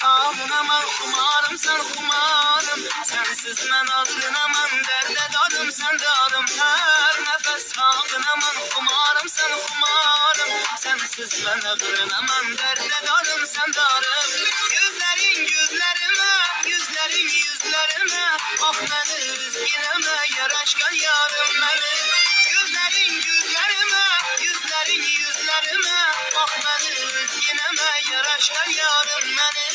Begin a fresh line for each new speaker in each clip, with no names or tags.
sağlığına mən xumarım, sən xumarım. Sənsiz mən ağrına, mən dərdə dadım, sən dadım. Hər nəfəs sağlığına mən xumarım, sən xumarım. Sənsiz mən ağrına, mən dərdə dadım, sən dadım. Yüzlərin yüzlərimə, yüzlərin yüzlərimə, bax məni üzgünəmə, yaraşqan yarım məni. Yüzlərin yüzlərimə, yüzlərin yüzlərimə, bax məni üzgünəmə, yaraşqan yarım məni.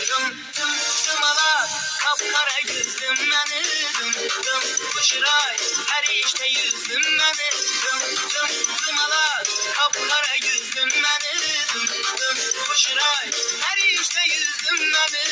Dım dım dımalar, kapkara gözlüm məni. Dım dım kuşuray, her işte yüzlüm məni. Dım dım dımalar, kapkara gözlüm məni. Dım dım kuşuray, her işte yüzlüm məni.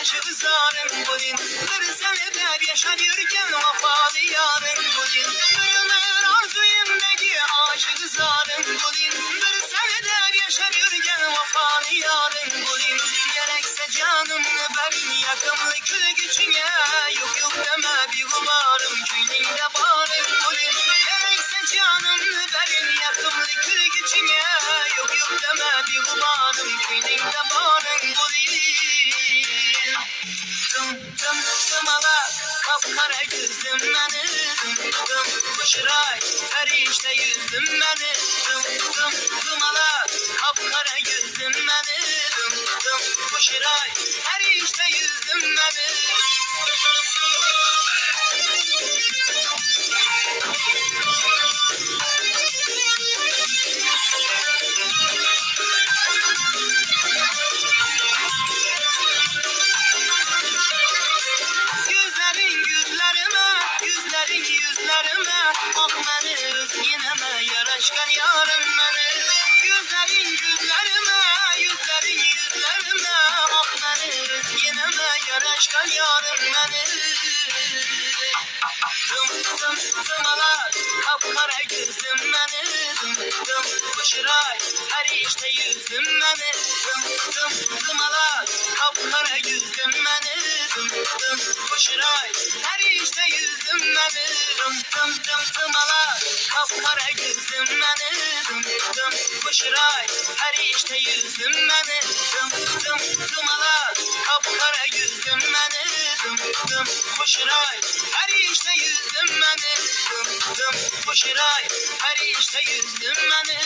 Aşık zarın bulin, bir seneler yaşanırken vafalı yarın bulin. Ömür arzuyumdaki aşık zarın bulin, bir seneler yaşanırken vafalı yarın bulin. Gerekse canımı verin yakımlı kül gücüne, yok yok deme bir kumarım külünde barın bulin. Gerekse canımı verin yakımlı kül gücüne, yok yok deme bir kumarım külünde barın bulin. Dım dım dımalar, kapkara gözlüm məni. Dım dım kuşuray, her işte yüzlüm məni. Dım dım dımalar, kapkara gözlüm məni. Dım dım kuşuray, her işte yüzlüm məni. Yüzlerin yüzlerime, bak məni üzgünəmə, yaraşqan yarım məni. Yüzlerin yüzlerime, yüzlerin yüzlerime, bak məni üzgünəmə, yaraşqan yarım məni. Dım dım dımalar, kapkara gözlüm məni. Dım dım kuşuray, her işte yüzlüm məni. Dım dım dımalar, kapkara gözlüm məni. Dım dım kuşuray, her işte yüzlüm məni. Dım dım dım dımalar, kapkara gözlüm məni. Dım dım kuşuray, her işte yüzlüm məni. Dım dım dımalar, kapkara gözlüm məni. Dım dım kuşuray, her işte yüzlüm məni. Dım dım kuşuray, her işte yüzlüm məni.